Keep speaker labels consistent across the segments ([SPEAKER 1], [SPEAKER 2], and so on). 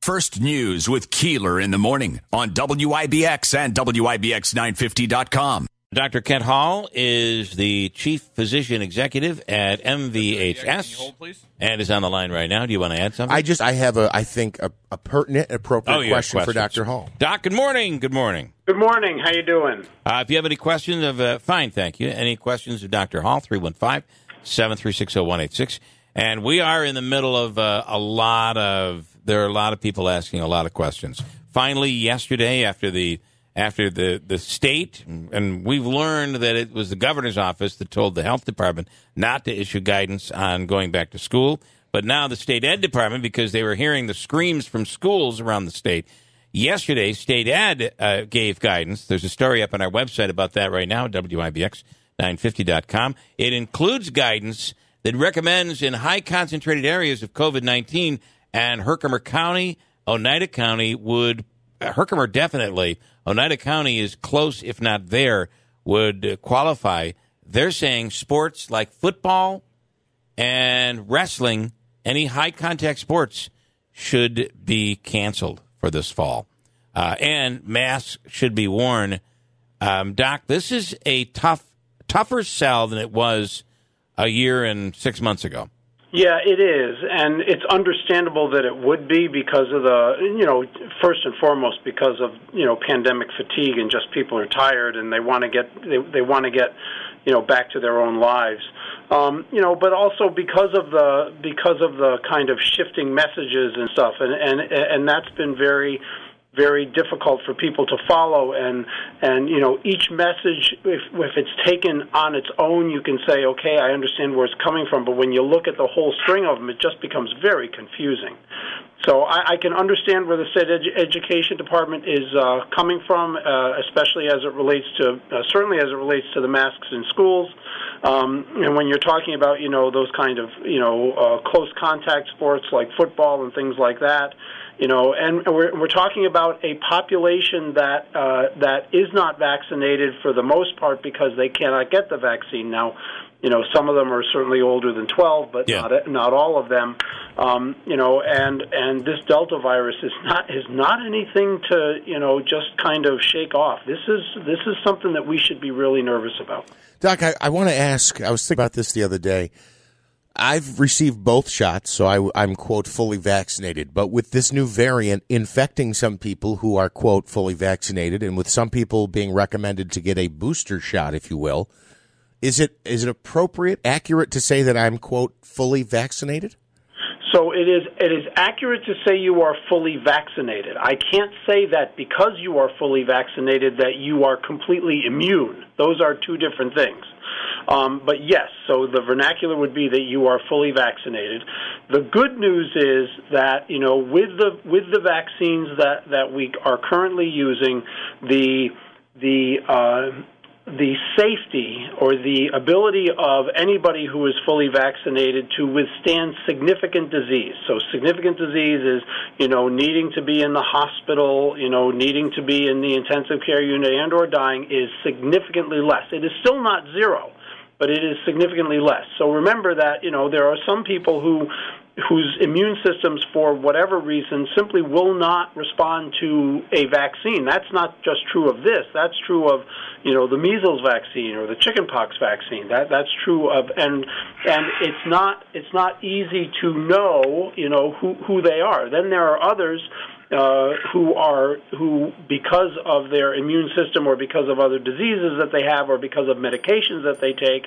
[SPEAKER 1] First News with Keeler in the morning on WIBX and WIBX950.com.
[SPEAKER 2] Dr. Kent Hall is the Chief Physician Executive at MVHS and is on the line right now. Do you want to add something?
[SPEAKER 3] I have I think a pertinent, appropriate question for Dr. Hall.
[SPEAKER 2] Doc, good morning. Good morning.
[SPEAKER 4] Good morning. How you doing?
[SPEAKER 2] If you have any questions fine, thank you. Any questions of Dr. Hall, 315-736-0186. And we are in the middle of there are a lot of people asking a lot of questions. Finally, yesterday, after the state, and we've learned that it was the governor's office that told the health department not to issue guidance on going back to school, but now the state ed department, because they were hearing the screams from schools around the state. Yesterday, state ed gave guidance. There's a story up on our website about that right now, WIBX950.com. It includes guidance that recommends in high concentrated areas of COVID-19, and Herkimer County, Oneida County Herkimer definitely, Oneida County is close, if not there, would qualify. They're saying sports like football and wrestling, any high-contact sports, should be canceled for this fall. And masks should be worn. Doc, this is a tougher sell than it was a year and 6 months ago.
[SPEAKER 4] Yeah, it is, and it's understandable that it would be because of first and foremost because of pandemic fatigue and just people are tired and they want to get back to their own lives, but also because of the kind of shifting messages and stuff, and that's been very, very difficult for people to follow, and each message, if it's taken on its own, you can say, okay, I understand where it's coming from, but when you look at the whole string of them, it just becomes very confusing. So I can understand where the state education department is coming from, especially as it relates to, certainly as it relates to the masks in schools, and when you're talking about, those kind of, close contact sports like football and things like that, and we're talking about a population that is not vaccinated for the most part because they cannot get the vaccine. Now, some of them are certainly older than 12, but not all of them. And this Delta virus is not anything to just kind of shake off. This is something that we should be really nervous about.
[SPEAKER 3] Doc, I want to ask. I was thinking about this the other day. I've received both shots, so I'm, quote, fully vaccinated. But with this new variant infecting some people who are, quote, fully vaccinated, and with some people being recommended to get a booster shot, if you will, is it appropriate, accurate to say that I'm, quote, fully vaccinated?
[SPEAKER 4] So it is accurate to say you are fully vaccinated. I can't say that because you are fully vaccinated that you are completely immune. Those are two different things. But yes, so the vernacular would be that you are fully vaccinated. The good news is that with the vaccines that we are currently using, the safety or the ability of anybody who is fully vaccinated to withstand significant disease. So significant disease is, needing to be in the hospital, needing to be in the intensive care unit and or dying is significantly less. It is still not zero, but it is significantly less. So remember that, there are some people whose immune systems, for whatever reason, simply will not respond to a vaccine. That's not just true of this. That's true of, the measles vaccine or the chickenpox vaccine. That's true of, and it's not easy to know, who they are. Then there are others who because of their immune system or because of other diseases that they have or because of medications that they take,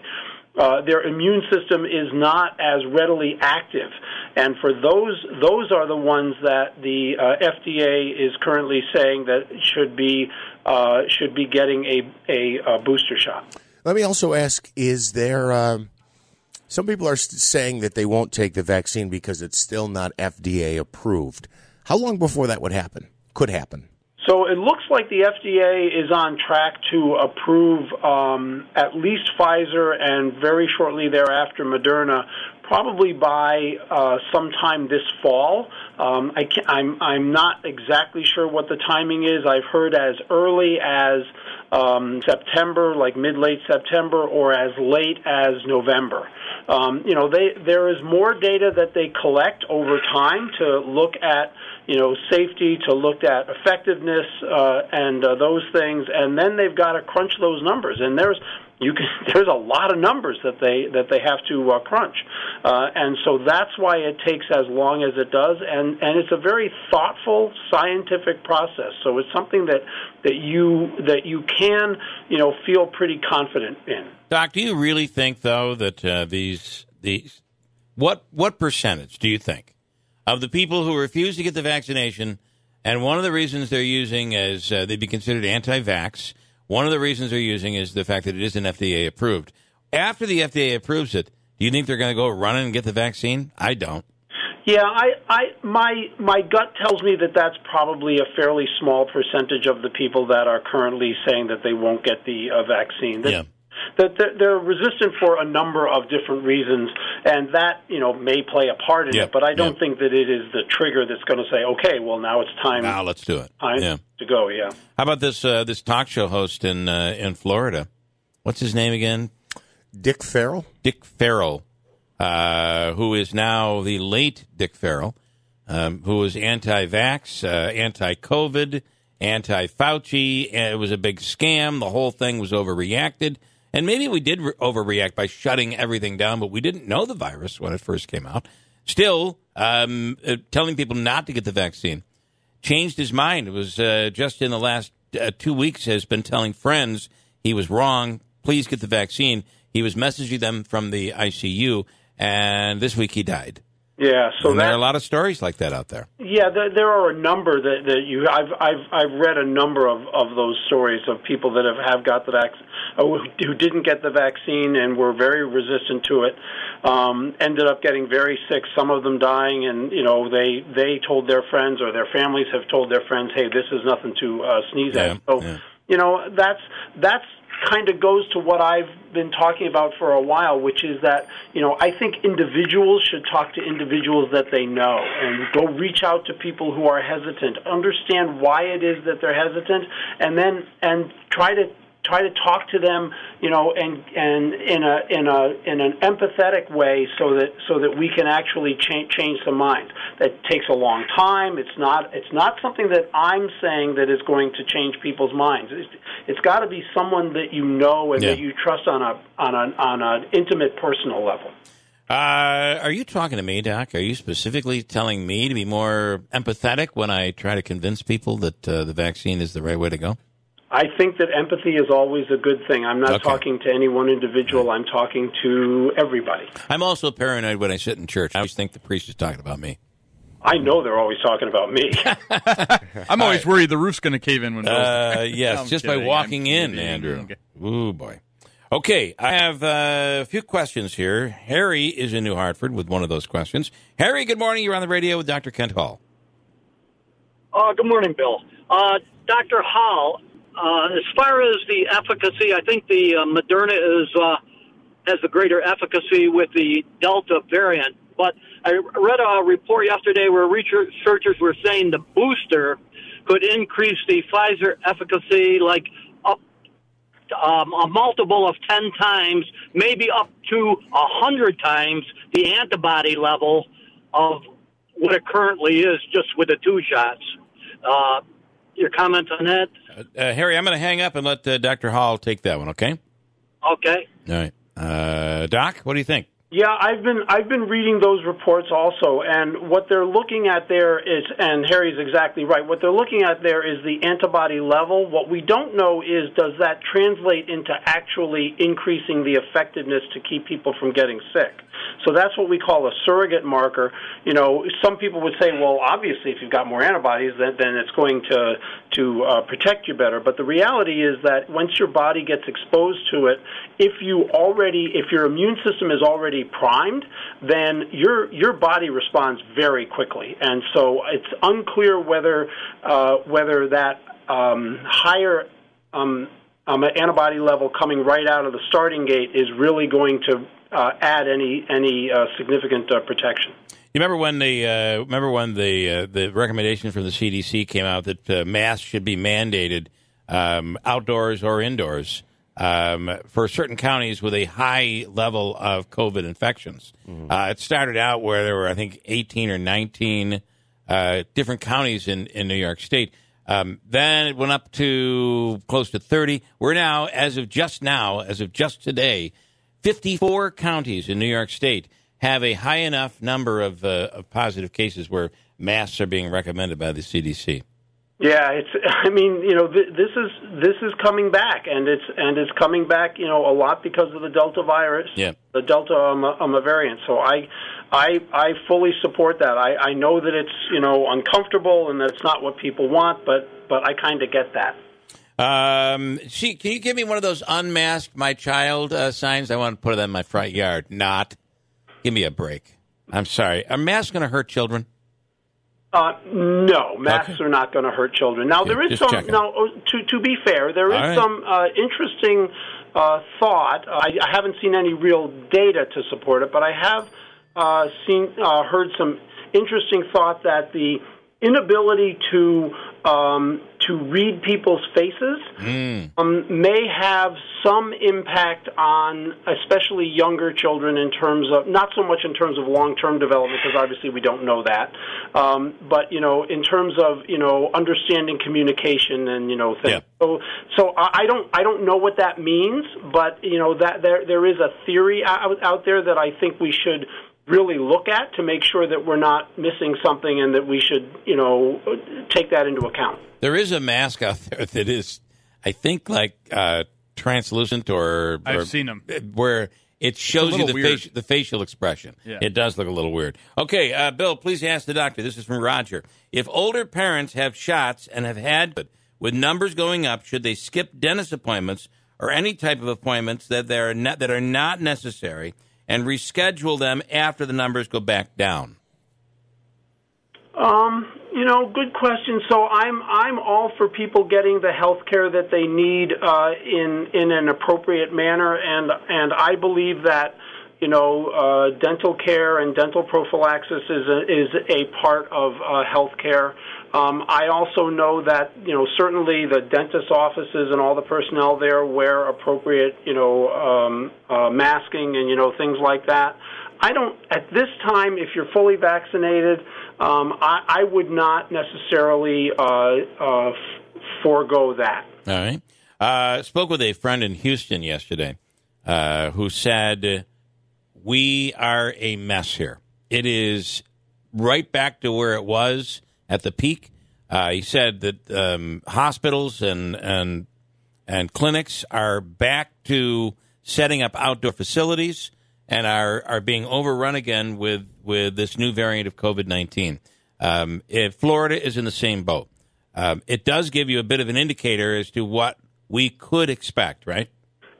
[SPEAKER 4] their immune system is not as readily active. And for those are the ones that the FDA is currently saying that should be getting a booster shot.
[SPEAKER 3] Let me also ask, is there some people are saying that they won't take the vaccine because it's still not FDA approved. How long before that could happen?
[SPEAKER 4] So it looks like the FDA is on track to approve at least Pfizer and very shortly thereafter Moderna, probably by sometime this fall. I'm not exactly sure what the timing is. I've heard as early as September, like mid-late September, or as late as November. There is more data that they collect over time to look at, safety, to look at effectiveness, and those things, and then they've got to crunch those numbers. And there's a lot of numbers that they have to crunch, and so that's why it takes as long as it does, and it's a very thoughtful scientific process. So it's something that you can feel pretty confident in.
[SPEAKER 2] Doc, do you really think though that these what percentage do you think of the people who refuse to get the vaccination, and one of the reasons they're using is they'd be considered anti-vax? One of the reasons they're using is the fact that it isn't FDA approved. After the FDA approves it, do you think they're going to go running and get the vaccine? I don't.
[SPEAKER 4] Yeah, my gut tells me that that's probably a fairly small percentage of the people that are currently saying that they won't get the vaccine. That they're resistant for a number of different reasons, and that may play a part in it. But I don't think that it is the trigger that's going to say, okay, well now it's time.
[SPEAKER 2] Now let's do it.
[SPEAKER 4] Time to go. Yeah.
[SPEAKER 2] How about this talk show host in Florida? What's his name again?
[SPEAKER 3] Dick Farrell.
[SPEAKER 2] Dick Farrell, who is now the late Dick Farrell, who was anti-vax, anti-COVID, anti-Fauci. It was a big scam. The whole thing was overreacted. And maybe we did overreact by shutting everything down, but we didn't know the virus when it first came out. Still, telling people not to get the vaccine changed his mind. It was just in the last 2 weeks has been telling friends he was wrong. Please get the vaccine. He was messaging them from the ICU, and this week he died.
[SPEAKER 4] Yeah, so
[SPEAKER 2] there are a lot of stories like that out there.
[SPEAKER 4] Yeah, there are a number that you. I've read a number of those stories of people that have got the vaccine, who didn't get the vaccine and were very resistant to it. Ended up getting very sick. Some of them dying, and they told their friends, or their families have told their friends, "Hey, this is nothing to sneeze at." So that's kind of goes to what I've been talking about for a while, which is that, I think individuals should talk to individuals that they know and go reach out to people who are hesitant, understand why it is that they're hesitant, and try to talk to them, and in an empathetic way, so that we can actually change the mind. That takes a long time. It's not something that I'm saying that is going to change people's minds. It's got to be someone that you know and that you trust on an intimate, personal level.
[SPEAKER 2] Are you talking to me, Doc? Are you specifically telling me to be more empathetic when I try to convince people that the vaccine is the right way to go?
[SPEAKER 4] I think that empathy is always a good thing. I'm not talking to any one individual. I'm talking to everybody. I'm also paranoid when I sit in church. I always think the priest is talking about me. I know they're always talking about me.
[SPEAKER 5] I'm always worried the roof's going to cave in when it goes.
[SPEAKER 2] Yes, just by walking in, Andrew. Okay. Ooh, boy. Okay, I have a few questions here. Harry is in New Hartford with one of those questions. Harry, good morning. You're on the radio with Dr. Kent Hall.
[SPEAKER 6] Good morning, Bill. Dr. Hall, as far as the efficacy, I think the Moderna has the greater efficacy with the Delta variant. But I read a report yesterday where researchers were saying the booster could increase the Pfizer efficacy like up a multiple of 10 times, maybe up to 100 times the antibody level of what it currently is just with the 2 shots. Your comment on that?
[SPEAKER 2] Harry, I'm going to hang up and let Dr. Hall take that one, okay?
[SPEAKER 6] Okay.
[SPEAKER 2] All right. Doc, what do you think?
[SPEAKER 4] Yeah, I've been reading those reports also, and what they're looking at there is, and Harry's exactly right, what they're looking at there is the antibody level. What we don't know is, does that translate into actually increasing the effectiveness to keep people from getting sick? So that's what we call a surrogate marker. Some people would say, well, obviously, if you've got more antibodies, then it's going to protect you better. But the reality is that once your body gets exposed to it, if your immune system is already primed, then your body responds very quickly. And so it's unclear whether that higher antibody level coming right out of the starting gate is really going to add any significant protection.
[SPEAKER 2] You remember when the recommendation from the CDC came out that masks should be mandated outdoors or indoors for certain counties with a high level of COVID infections? Mm-hmm. It started out where there were, I think, 18 or 19 different counties in New York State. Then it went up to close to 30. We're now, as of just today, 54 counties in New York State have a high enough number of positive cases where masks are being recommended by the CDC.
[SPEAKER 4] Yeah, this is coming back, and it's coming back, a lot because of the Delta virus, the Delta variant. So I fully support that. I know that it's uncomfortable and that it's not what people want, but I kind of get that.
[SPEAKER 2] Can you give me one of those unmasked my child signs? I want to put it in my front yard. Not. Give me a break. I'm sorry. Are masks going to hurt children?
[SPEAKER 4] No, masks are not going to hurt children. Now, there is some. Checking. Now, to be fair, there is some interesting thought. I haven't seen any real data to support it, but I have heard some interesting thought that the inability to read people's faces may have some impact on especially younger children in terms of, not so much in terms of long-term development, because obviously we don't know that, but, in terms of, understanding communication and, things. Yeah. So I don't know what that means, but, that there is a theory out there that I think we should really look at to make sure that we're not missing something and that we should, take that into account.
[SPEAKER 2] There is a mask out there that is, I think, like translucent or
[SPEAKER 5] I've seen them.
[SPEAKER 2] Where it shows you the facial expression. Yeah. It does look a little weird. Okay, Bill, please ask the doctor. This is from Roger. If older parents have shots and have had, with numbers going up, should they skip dentist appointments or any type of appointments that are not necessary and reschedule them after the numbers go back down?
[SPEAKER 4] Good question. So I'm all for people getting the health care that they need in an appropriate manner, and I believe that dental care and dental prophylaxis is a part of health care. I also know that certainly the dentist offices and all the personnel there wear appropriate masking and things like that. I don't, at this time, if you're fully vaccinated, I would not necessarily forego that.
[SPEAKER 2] All right. Spoke with a friend in Houston yesterday who said, we are a mess here. It is right back to where it was at the peak. He said that hospitals and clinics are back to setting up outdoor facilities and are being overrun again with this new variant of COVID-19. Florida is in the same boat. It does give you a bit of an indicator as to what we could expect, right?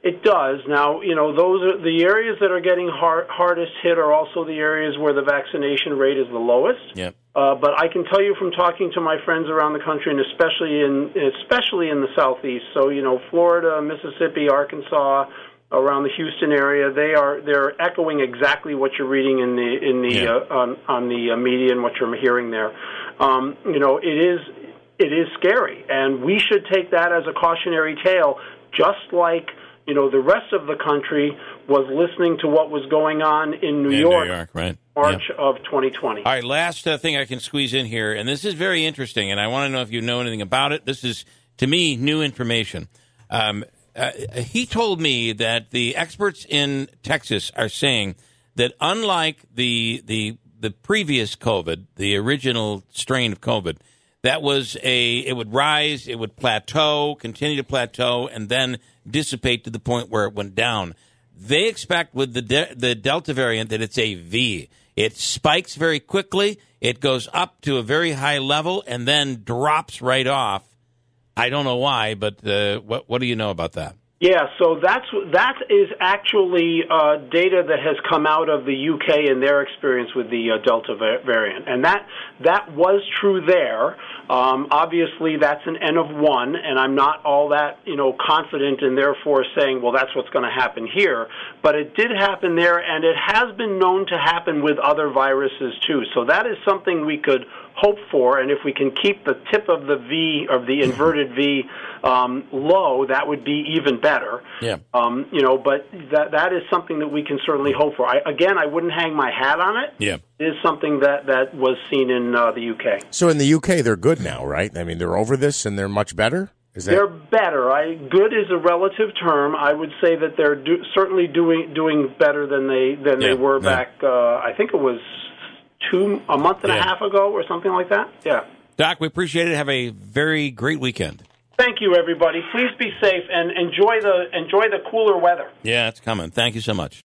[SPEAKER 4] It does. Now, those are the areas that are getting hardest hit are also the areas where the vaccination rate is the lowest.
[SPEAKER 2] Yep.
[SPEAKER 4] But I can tell you from talking to my friends around the country, and especially in the Southeast, so, Florida, Mississippi, Arkansas, around the Houston area, they're echoing exactly what you're reading on the media and what you're hearing there. It is scary, and we should take that as a cautionary tale, just like the rest of the country was listening to what was going on in New York, right? March of 2020.
[SPEAKER 2] All right, last thing I can squeeze in here, and this is very interesting, and I want to know if you know anything about it. This is, to me, new information. He told me that the experts in Texas are saying that unlike the previous COVID, the original strain of COVID, it would rise, it would plateau, continue to plateau, and then dissipate to the point where it went down. They expect with the Delta variant that it's a V. It spikes very quickly, it goes up to a very high level, and then drops right off. I don't know why, but what do you know about that?
[SPEAKER 4] Yeah, so that is actually data that has come out of the UK and their experience with the Delta variant, and that was true there. Obviously, that's an N of 1, and I'm not all that confident and therefore saying, well, that's what's going to happen here. But it did happen there, and it has been known to happen with other viruses too. So that is something we could hope for, and if we can keep the tip of the V, of the inverted V, low, that would be even better.
[SPEAKER 2] Yeah.
[SPEAKER 4] But that is something that we can certainly hope for. I wouldn't hang my hat on it.
[SPEAKER 2] Yeah.
[SPEAKER 4] is something that was seen in the UK.
[SPEAKER 3] So in the UK, they're good now, right? I mean, they're over this and they're much better?
[SPEAKER 4] They're better. Good is a relative term. I would say that they're certainly doing better than they were back. I think it was a month and a half ago or something like that. Yeah.
[SPEAKER 2] Doc, we appreciate it. Have a very great weekend.
[SPEAKER 4] Thank you, everybody. Please be safe and enjoy the cooler weather.
[SPEAKER 2] Yeah, it's coming. Thank you so much.